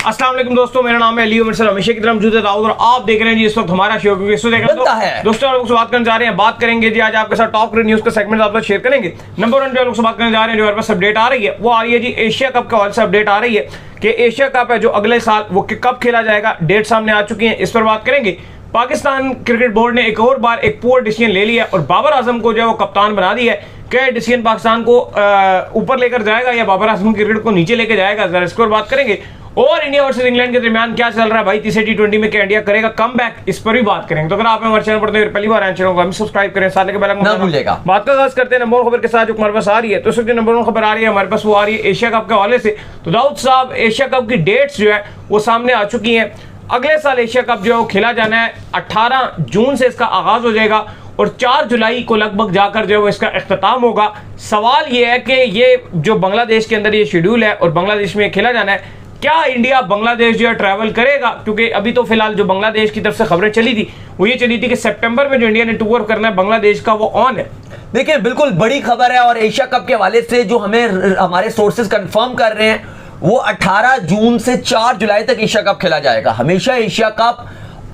अस्सलाम वालेकुम दोस्तों, मेरा नाम है अली और मेरे साथ हमेशा की तरह मौजूद है दाऊद और आप देख रहे हैं जी इस वक्त हमारा शो, क्योंकि इसको देख रहे हैं दोस्तों लोग बात करने जा रहे हैं, बात करेंगे जी आज आपके साथ टॉप न्यूज का सेगमेंट आप लोग शेयर करेंगे। नंबर 1 जो लोग बात करने जा रहे हैं, जो हमारे पास अपडेट आ रही है वो आ रही है जी एशिया कप के हवाले से अपडेट आ रही है कि एशिया कप है जो अगले साल वो कब खेला जाएगा, डेट सामने आ चुकी है, इस पर बात करेंगे। पाकिस्तान क्रिकेट बोर्ड ने एक और बार एक पुअर डिसीजन ले लिया और बाबर आजम को जो है वो कप्तान बना दिया है। क्या डिसीजन पाकिस्तान को ऊपर लेकर जाएगा या बाबर आजम क्रिकेट को नीचे लेकर जाएगा, जरा इसको बात करेंगे। और इंडिया वर्सेस इंग्लैंड के दरमियान क्या चल रहा है भाई, तीसरे टी20 में क्या इंडिया करेगा कमबैक, इस पर भी बात करेंगे। तो अगर आप हमारे चैनल पर पहली बार आए चैनल को सब्सक्राइब करें, साथ लेकर बेल आइकन ना भूलिएगा। बात का आगाज करते हैं नंबर 1 खबर के साथ जो हमारे पास आ रही है। तो इसकी नंबर 1 खबर आ रही है हमारे पास, वो आ रही है एशिया कप के हवाले से। तो दाऊद साहब, एशिया कप की डेट्स जो है वो सामने आ चुकी हैं। अगले साल एशिया कप जो है वो खेला जाना है, 18 जून से इसका आगाज हो जाएगा और 4 जुलाई को लगभग जाकर जो है वो इसका इख्तिताम होगा। सवाल ये है कि ये जो बांग्लादेश के अंदर ये शेड्यूल है और बांग्लादेश में खेला जाना है, क्या इंडिया बांग्लादेश जो है ट्रैवल करेगा? क्योंकि अभी तो फिलहाल जो बांग्लादेश की तरफ से खबरें चली थी वो ये चली थी कि सितंबर में जो इंडिया ने टूर करना है बांग्लादेश का वो ऑन है। देखिए बिल्कुल बड़ी खबर है और एशिया कप के हवाले से जो हमें हमारे सोर्सेज कंफर्म कर रहे हैं वो 18 जून से 4 जुलाई तक एशिया कप खेला जाएगा। हमेशा एशिया कप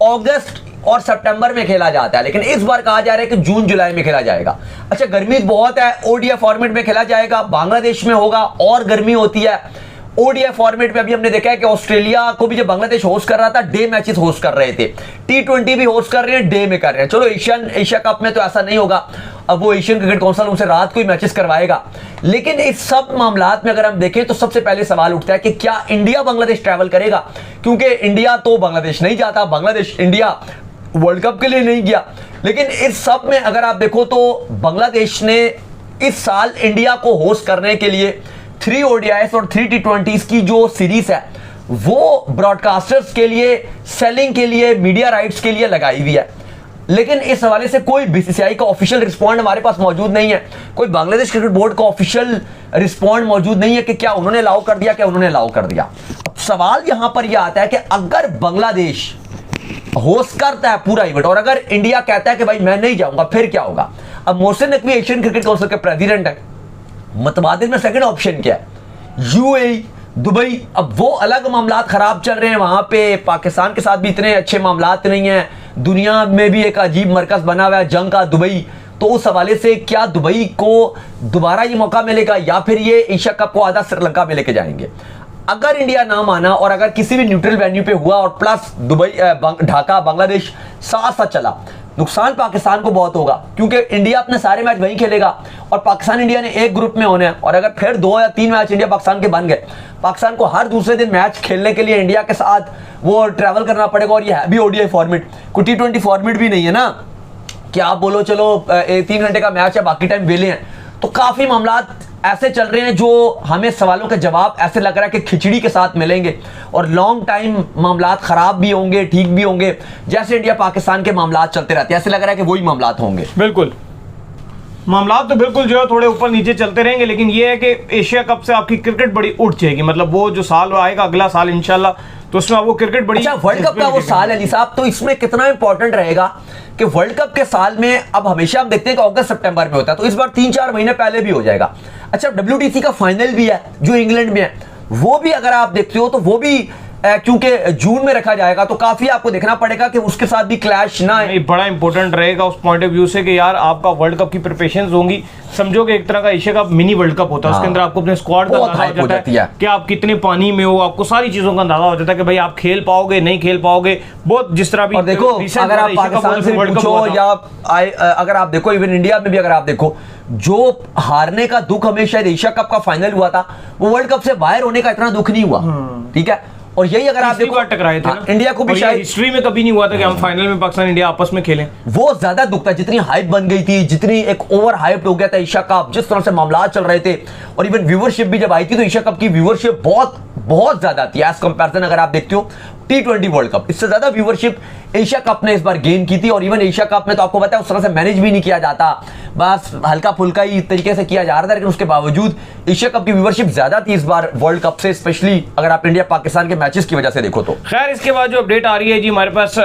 अगस्त और सितंबर में खेला जाता है, लेकिन इस बार कहा जा रहा है कि जून जुलाई में खेला जाएगा। अच्छा, गर्मी बहुत है, ओडीआई फॉर्मेट में खेला जाएगा, बांग्लादेश में होगा और गर्मी होती है। ओडीआई फॉर्मेट में अभी हमने देखा है कि ऑस्ट्रेलिया को भी जब बांग्लादेश होस्ट कर रहा था डे मैचेस होस्ट कर रहे थे, टी20 भी होस्ट कर रहे हैं, डे में कर रहे हैं। चलो एशिया कप में तो ऐसा नहीं होगा, अब वो एशियन क्रिकेट काउंसिल उनसे रात को ही मैचेस करवाएगा। लेकिन इस सब मामलात में अगर हम देखें तो सबसे पहले सवाल उठता है कि क्या इंडिया बांग्लादेश ट्रैवल करेगा, क्योंकि इंडिया तो बांग्लादेश नहीं जाता, बांग्लादेश इंडिया वर्ल्ड कप के लिए नहीं गया। लेकिन इस सब में अगर आप देखो तो बांग्लादेश ने इस साल इंडिया को होस्ट करने के लिए 3 ODIs और 3 T20s की जो सीरीज है वो ब्रॉडकास्टर्स के लिए, सेलिंग के लिए, मीडिया राइट्स के लिए लगाई हुई है। लेकिन इस हवाले से कोई बीसीसीआई का ऑफिशियल रिस्पॉन्ड हमारे पास मौजूद नहीं है, कोई बांग्लादेश क्रिकेट बोर्ड का ऑफिशियल रिस्पॉन्ड मौजूद नहीं है कि क्या उन्होंने अलाउ कर दिया, क्या उन्होंने अलाउ कर दिया। अब सवाल यहां पर यह आता है कि अगर बांग्लादेश होस्ट करता है पूरा इवेंट और अगर इंडिया कहता है कि भाई मैं नहीं जाऊंगा, फिर क्या होगा? अब Mohsin Naqvi Asian cricket council के प्रेसिडेंट है, मतबादिल में सेकंड ऑप्शन क्या है? UAE, Dubai. अब वो अलग मामलात खराब चल रहे हैं वहां पे, पाकिस्तान के साथ भी इतने अच्छे मामलात नहीं है, दुनिया में भी एक अजीब मरकज बना हुआ है जंग का, दुबई। तो उस हवाले से क्या दुबई को दोबारा ये मौका मिलेगा या फिर ये एशिया कप को आधा श्रीलंका में लेके जाएंगे? अगर इंडिया ना माना और अगर किसी भी न्यूट्रल वेन्यू पे हुआ और प्लस दुबई, ढाका, बांग्लादेश साथ साथ चला, नुकसान पाकिस्तान को बहुत होगा, क्योंकि इंडिया अपने सारे मैच वहीं खेलेगा और पाकिस्तान इंडिया ने एक ग्रुप में होने हैं। और अगर फिर 2 या 3 मैच इंडिया पाकिस्तान के बन गए, पाकिस्तान को हर दूसरे दिन मैच खेलने के लिए इंडिया के साथ वो ट्रैवल करना पड़ेगा। और ये है भी ओडीआई फॉर्मेट, कोई T20 फॉर्मेट भी नहीं है ना कि आप बोलो चलो 3 घंटे का मैच है, बाकी टाइम वेले हैं। तो काफी मामलात ऐसे चल रहे हैं जो हमें सवालों के जवाब ऐसे लग रहा है कि खिचड़ी के साथ मिलेंगे और लॉन्ग टाइम मामलात खराब भी होंगे, ठीक भी होंगे। जैसे इंडिया पाकिस्तान के मामलात चलते रहते हैं, ऐसे लग रहा है कि वही मामलात होंगे। बिल्कुल, मामलात तो बिल्कुल जो है थोड़े ऊपर नीचे चलते रहेंगे, लेकिन ये है कि एशिया कप से आपकी क्रिकेट बड़ी उठ जाएगी। मतलब वो जो साल आएगा अगला साल इंशाल्लाह, तो उसमें वो क्रिकेट बड़ी। अच्छा, वर्ल्ड कप का वो साल है अली साहब, तो इसमें कितना इंपॉर्टेंट रहेगा कि वर्ल्ड कप के साल में अब हमेशा हम देखते हैं कि अगस्त सितंबर में होता है, तो इस बार 3-4 महीने पहले भी हो जाएगा। अच्छा, WTC का फाइनल भी है जो इंग्लैंड में है, वो भी अगर आप देखते हो तो वो भी क्योंकि जून में रखा जाएगा, तो काफी आपको देखना पड़ेगा कि उसके साथ भी क्लैश ना है। बड़ा इंपॉर्टेंट रहेगा उस पॉइंट ऑफ व्यू से कि यार आपका वर्ल्ड कप की प्रिपरेशंस होंगी। समझो कि एक तरह का Asia cup mini world cup होता है। उसके अंदर आपको अपने स्क्वाड का अंदाजा हो जाता है कि आप कितने पानी में हो, आपको सारी चीजों का अंदाजा हो जाता है कि भाई आप खेल पाओगे नहीं खेल पाओगे, बहुत जिस तरह भी। और देखो अगर आप पाकिस्तान से पूछो या अगर आप देखो इवन इंडिया में भी अगर आप देखो, जो हारने का दुख हमें शायद एशिया कप का फाइनल हुआ था, वो वर्ल्ड कप से बाहर होने का इतना दुख नहीं हुआ। ठीक है, और यही अगर आप देखो टकराए थे ना, इंडिया को भी शायद हिस्ट्री में कभी नहीं हुआ था कि हम फाइनल में पाकिस्तान इंडिया आपस में खेलें। वो ज्यादा दुख था, जितनी हाइप बन गई थी, जितनी एक ओवर हाइप हो गया था एशिया कप, जिस तरह से मामला चल रहे थे। और इवन व्यूअरशिप भी जब आई थी तो एशिया कप की व्यूअरशिप बहुत ज्यादा थी एज कंपैरिजन अगर आप देखते हो T20 वर्ल्ड कप, इससे ज्यादा व्यूअरशिप एशिया कप ने इस बार गेन की थी। और इवन एशिया कप में तो आपको पता है उस तरह से मैनेज भी नहीं किया जाता, बस हल्का फुल्का ही तरीके से किया जा रहा था, लेकिन उसके बावजूद एशिया कप की व्यूअरशिप ज्यादा थी इस बार वर्ल्ड कप से, स्पेशली अगर आप इंडिया पाकिस्तान के मैचेस की वजह से देखो तो। खैर, इसके बाद जो अपडेट आ रही है जी हमारे पास,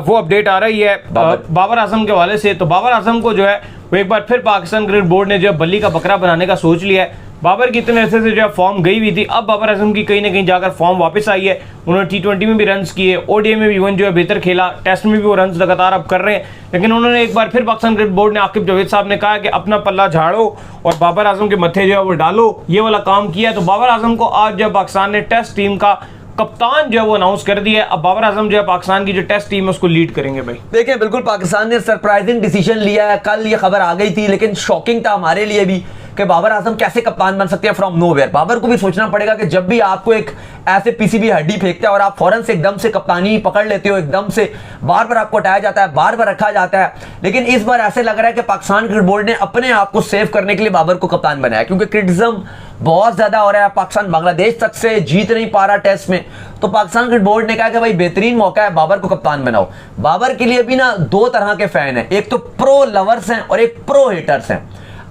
वो अपडेट आ रही है बाबर आजम के हवाले से। तो बाबर आजम को जो है वो एक बार फिर पाकिस्तान क्रिकेट बोर्ड ने जो बल्ली का बकरा बनाने का सोच लिया है। बाबर की इतने ऐसे से जो है फॉर्म गई हुई थी, अब बाबर आजम की कहीं ना कहीं जाकर फॉर्म वापस आई है। उन्होंने T20 में भी रन्स किए, ODI में भी इवन जो है बेहतर खेला, टेस्ट में भी वो रन्स लगातार अब कर रहे हैं। लेकिन उन्होंने एक बार फिर पाकिस्तान क्रिकेट बोर्ड ने, आकिब जावेद साहब ने कहा कि अपना पल्ला झाड़ो और बाबर आजम के मत्थे जो है वो डालो, ये वाला काम किया है। तो बाबर आजम को आज जब पाकिस्तान ने टेस्ट टीम का कप्तान जो है वो अनाउंस कर दिया है, अब बाबर आजम जो है पाकिस्तान की जो टेस्ट टीम है उसको लीड करेंगे। भाई देखिए, बिल्कुल पाकिस्तान ने सरप्राइजिंग डिसीजन लिया है। कल ये खबर आ गई थी, लेकिन शॉकिंग था हमारे लिए भी कि बाबर आजम कैसे कप्तान बन सकते हैं फ्रॉम नोवेयर। बाबर को भी सोचना पड़ेगा कि जब भी आपको एक ऐसे पीसीबी हड्डी फेंकता है और आप फौरन से एकदम से कप्तानी पकड़ लेते हो, एकदम से बार बार आपको हटाया जाता है, बार बार रखा जाता है। लेकिन इस बार ऐसे लग रहा है कि पाकिस्तान क्रिकेट बोर्ड ने अपने आप को सेव करने के लिए बाबर को कप्तान बनाया, क्योंकि क्रिटिसिज्म बहुत ज्यादा हो रहा है। पाकिस्तान बांग्लादेश तक से जीत नहीं पा रहा टेस्ट में, तो पाकिस्तान क्रिकेट बोर्ड ने कहा कि भाई बेहतरीन मौका है, बाबर को कप्तान बनाओ। बाबर के लिए भी ना दो तरह के फैन है, एक तो प्रो लवर्स हैं और एक प्रो हेटर्स हैं।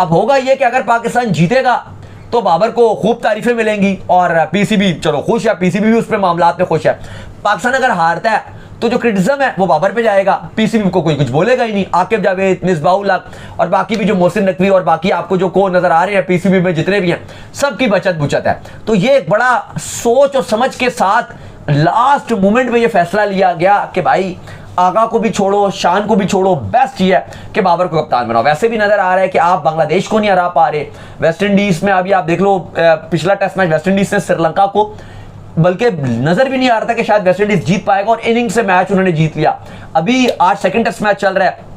अब होगा यह कि अगर पाकिस्तान जीतेगा तो बाबर को खूब तारीफें मिलेंगी और पीसीबी चलो खुश है, पीसीबी भी उस पर मामलात में खुश है। पाकिस्तान अगर हारता है तो जो क्रिटिसिज्म है वो बाबर पे जाएगा, पीसीबी को कोई कुछ बोलेगा ही नहीं। आकिब जावेद, मिसबाउल हक और बाकी भी जो मोहसिन नकवी और बाकी आपको जो को नजर आ रहे हैं पीसीबी में जितने भी हैं, सबकी बचत बुचत है। तो ये एक बड़ा सोच और समझ के साथ लास्ट मोमेंट में ये फैसला लिया गया कि भाई आगा को भी छोड़ो, शान को भी छोड़ो, बेस्ट ये है कि बाबर को कप्तान बनाओ। वैसे भी नजर आ रहा है कि आप बांग्लादेश को नहीं हरा पा रहे। वेस्ट इंडीज में अभी आप देख लो, पिछला टेस्ट मैच वेस्ट इंडीज ने श्रीलंका को, बल्कि नजर भी नहीं आ रहा था कि शायद वेस्ट इंडीज जीत पाएगा और इनिंग से मैच उन्होंने जीत लिया। अभी आज सेकंड टेस्ट मैच चल रहा है,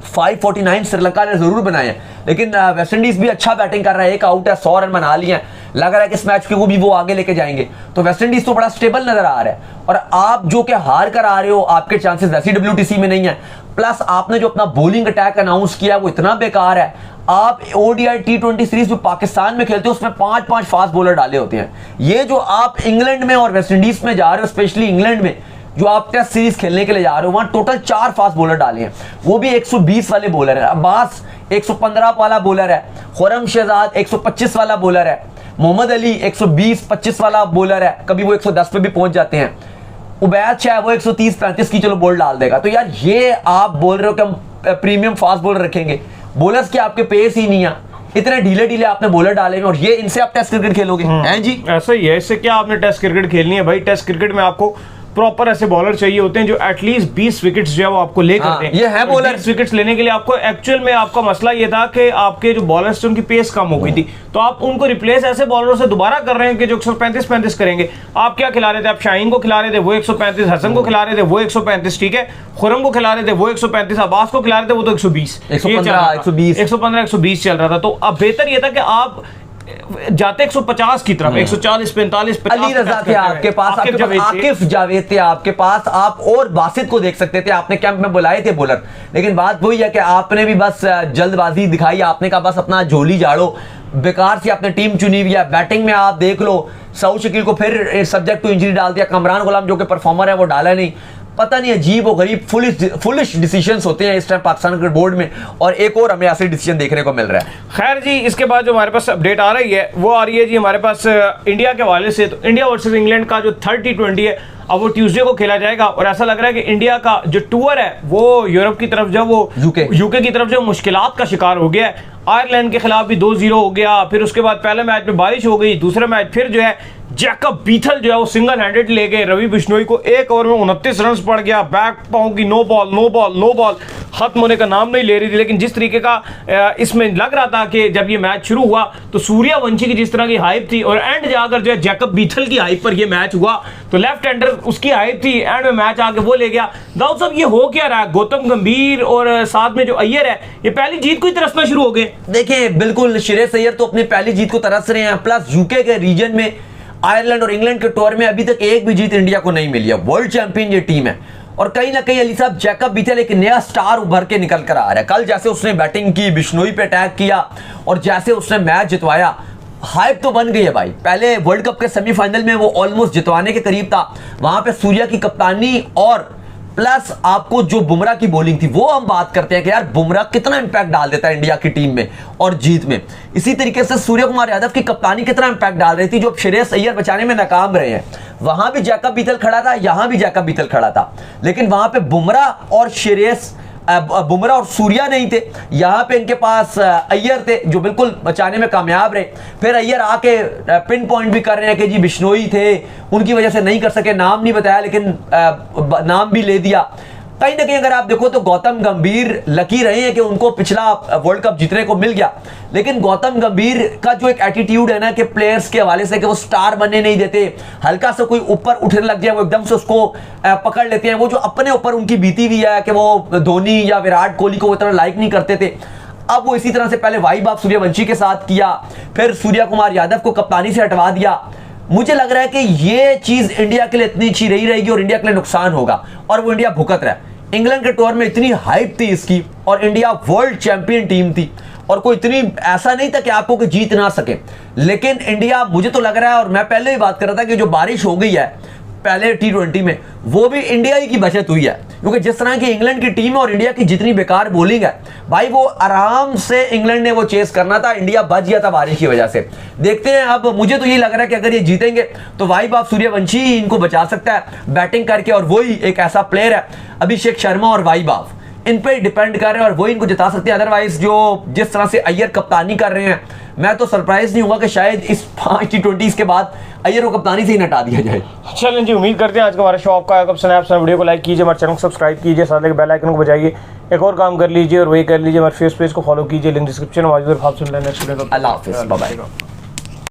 549 श्रीलंका ने जरूर बनाए हैं, लेकिन वेस्ट इंडीज भी अच्छा बैटिंग कर रहा है, एक आउट है, 100 रन बना लिए हैं। लग रहा है कि इस मैच को भी वो आगे लेके जाएंगे। तो वेस्ट इंडीज तो बड़ा स्टेबल नजर आ रहा है और आप जो कि हार कर आ रहे हो, आपके चांसेस वैसी WTC में नहीं है। प्लस आपने जो अपना बॉलिंग अटैक अनाउंस किया वो इतना बेकार है। आप ODI T20 सीरीज जो पाकिस्तान में खेलते हो उसमें 5-5 फास्ट बॉलर डाले होते हैं। ये जो आप इंग्लैंड में और वेस्ट इंडीज में जा रहे हो, स्पेशली इंग्लैंड में जो आप टेस्ट सीरीज खेलने के लिए जा रहे हो, वहां टोटल 4 फास्ट बॉलर डाले हैं, वो भी 120 वाले बॉलर है। अब्बास 115 वाला बॉलर है, खुरम शहजाद 125 वाला बॉलर है, मोहम्मद अली 120-25 वाला बॉलर है, कभी वो 110 पे भी पहुंच जाते हैं। उबैद शाह वो 130-35 की चलो बॉल डाल देगा। तो यार ये आप बोल रहे हो कि हम प्रीमियम फास्ट बॉलर रखेंगे, बॉलर्स के आपके पेस ही नहीं है, इतने ढीले ढीले आपने बॉलर डाले हैं और ये इनसे आप टेस्ट क्रिकेट खेलोगे? हैं जी, ऐसा ही है। इससे क्या आपने टेस्ट क्रिकेट खेलनी है भाई? टेस्ट क्रिकेट में आपको प्रॉपर ऐसे बॉलर चाहिए होते हैं जो एटलीस्ट 20 विकेट्स जो है वो आपको लेकर दें। ये है बॉलर। 20 विकेट्स लेने के लिए आपको एक्चुअल में आपका मसला ये था कि आपके जो बॉलर्स थे उनकी पेस कम हो गई थी, तो आप उनको रिप्लेस ऐसे बॉलरों से दोबारा कर रहे हैं कि जो 135-35 करेंगे। आप क्या खिला रहे थे? आप शाहीन को खिला रहे थे, वो 135, हसन को खिला रहे थे, वो 135, ठीक है, खुरम को खिला रहे थे, वो 135, अब्बास को खिला रहे थे, वो तो 120, 120 चल रहा था। तो अब बेहतर ये था कि आप जाते 150 की तरफ, 140, 45, 50 अली रजा थे आपके पास, आकिफ जावेद थे आपके पास, आप और बासित को देख सकते थे। आपने कैंप में बुलाए थे बॉलर, लेकिन बात वही है कि आपने भी बस जल्दबाजी दिखाई। आपने कहा बस अपना झोली झाड़ो, बेकार से आपने टीम चुनी हुई है। बैटिंग में आप देख लो, सऊद शकील को फिर सब्जेक्ट टू इंजरी डाल दिया, कमरान गुलाम जो कि परफॉर्मर है वो डाला नहीं। पता नहीं, अजीब और गरीब फुलिश डिसीजंस होते हैं इस टाइम पाकिस्तान क्रिकेट बोर्ड में, और एक और हमें ऐसे डिसीजन देखने को मिल रहा है। खैर जी, इसके बाद जो हमारे पास अपडेट आ रही है वो आ रही है जी हमारे पास इंडिया के हवाले से। तो इंडिया वर्सेस इंग्लैंड का जो 3rd T20 है अब वो ट्यूसडे को खेला जाएगा और ऐसा लग रहा है कि इंडिया का जो टूर है वो यूरोप की तरफ जो वो यूके की तरफ जो मुश्किलात का शिकार हो गया है। आयरलैंड के खिलाफ भी 2-0 हो गया, फिर उसके बाद पहले मैच में बारिश हो गई, दूसरे मैच फिर जो है जैकब बीथल जो है वो सिंगल हैंडेड ले गए रवि बिश्नोई को, 1 ओवर में 29 रन पड़ गया। बैक पाँव की नो बॉल खत्म होने का नाम नहीं ले रही थी। लेकिन जिस तरीके का इसमें लग रहा था कि जब ये मैच शुरू हुआ तो सूर्यवंशी की जिस तरह की हाइप थी और एंड जाकर जो है जैकब बीथल की हाइप पर ये मैच हुआ, तो लेफ्ट हैंडर उसकी हाइप थी, एंड में मैच आके वो ले गया। दाऊद साहब, ये हो क्या रहा है? गौतम गंभीर और साथ में जो अय्यर है ये पहली जीत को ही तरसना शुरू हो गए। देखिए, बिल्कुल श्रेयस अय्यर तो अपनी पहली जीत को तरस रहे हैं। प्लस यूके के रीजन में आयरलैंड और इंग्लैंड के टूर में अभी तक एक भी जीत इंडिया को नहीं मिली है। वर्ल्ड चैंपियन ये टीम है और कहीं ना कहीं अली साहब जैकब बीथल एक नया स्टार उभर के निकल कर आ रहा है। कल जैसे उसने बैटिंग की, बिश्नोई पे अटैक किया और जैसे उसने मैच जितवाया, हाइप तो बन गई है भाई। पहले वर्ल्ड कप के सेमीफाइनल में वो ऑलमोस्ट जितवाने के करीब था, वहां पे सूर्या की कप्तानी और प्लस आपको जो बुमराह की बॉलिंग थी वो हम बात करते हैं कि यार बुमराह कितना इंपैक्ट डाल देता है इंडिया की टीम में और जीत में। इसी तरीके से सूर्य कुमार यादव की कप्तानी कितना इंपैक्ट डाल रही थी, जो श्रेयस अय्यर बचाने में नाकाम रहे हैं। वहां भी जैकब बीथल खड़ा था, यहां भी जैकब बीथल खड़ा था, लेकिन वहां पे बुमराह और श्रेयस बुमराह और सूर्या नहीं थे, यहाँ पे इनके पास अय्यर थे जो बिल्कुल बचाने में कामयाब रहे। फिर अय्यर आके पिन पॉइंट भी कर रहे हैं कि जी बिश्नोई थे, उनकी वजह से नहीं कर सके, नाम नहीं बताया लेकिन नाम भी ले दिया। कहीं ना कहीं अगर आप देखो तो गौतम गंभीर लकी रहे हैं कि उनको पिछला वर्ल्ड कप जीतने को मिल गया, लेकिन गौतम गंभीर का जो एक एटीट्यूड है ना कि प्लेयर्स के हवाले से कि वो स्टार बनने नहीं देते, हल्का सा कोई ऊपर उठने लग जाए वो एकदम से उसको पकड़ लेते हैं। वो जो अपने ऊपर उनकी बीती हुई है कि वो धोनी या विराट कोहली को वो इतना लाइक नहीं करते थे, अब वो इसी तरह से पहले वाइब आप सूर्यवंशी के साथ किया, फिर सूर्या कुमार यादव को कप्तानी से हटवा दिया। मुझे लग रहा है कि ये चीज इंडिया के लिए इतनी अच्छी नहीं रहेगी और इंडिया के लिए नुकसान होगा और वो इंडिया भुगत रहा है। इंग्लैंड के टूर में इतनी हाइप थी इसकी और इंडिया वर्ल्ड चैंपियन टीम थी और कोई इतनी ऐसा नहीं था कि आपको कि जीत ना सके, लेकिन इंडिया मुझे तो लग रहा है और मैं पहले ही बात कर रहा था कि जो बारिश हो गई है पहले T20 में वो भी इंडिया ही की बचत हुई है, क्योंकि जिस तरह की इंग्लैंड की टीम है और इंडिया की जितनी बेकार बॉलिंग है भाई, वो आराम से इंग्लैंड ने वो चेस करना था, इंडिया बच गया था बारिश की वजह से। देखते हैं, अब मुझे तो ये लग रहा है कि अगर ये जीतेंगे तो वाइब ऑफ सूर्यवंशी ही इनको बचा सकता है बैटिंग करके, और वही एक ऐसा प्लेयर है अभिषेक शर्मा और वाइब ऑफ इन पे डिपेंड कर रहे हैं और वही इनको जिता सकते हैं। अदरवाइज जो जिस तरह से अय्यर कप्तानी कर रहे हैं, मैं तो सरप्राइज नहीं हुआ कि शायद इस 5 T20 के बाद अय्यर को कप्तानी से ही हटा दिया जाए। चलें जी, उम्मीद करते हैं आज का हमारा शो आपका आएगा पसंद आया। आप वीडियो को लाइक कीजिए, हमारे चैनल को सब्सक्राइब कीजिए, साथ में बेल आइकन को बजाइए। एक और काम कर लीजिए और वही कर लीजिए, हमारे फेस पेज को फॉलो कीजिए, लिंक डिस्क्रिप्शन में मौजूद है। आप सुन लें नेक्स्ट वीडियो। अल्लाह हाफिज़, बाय बाय।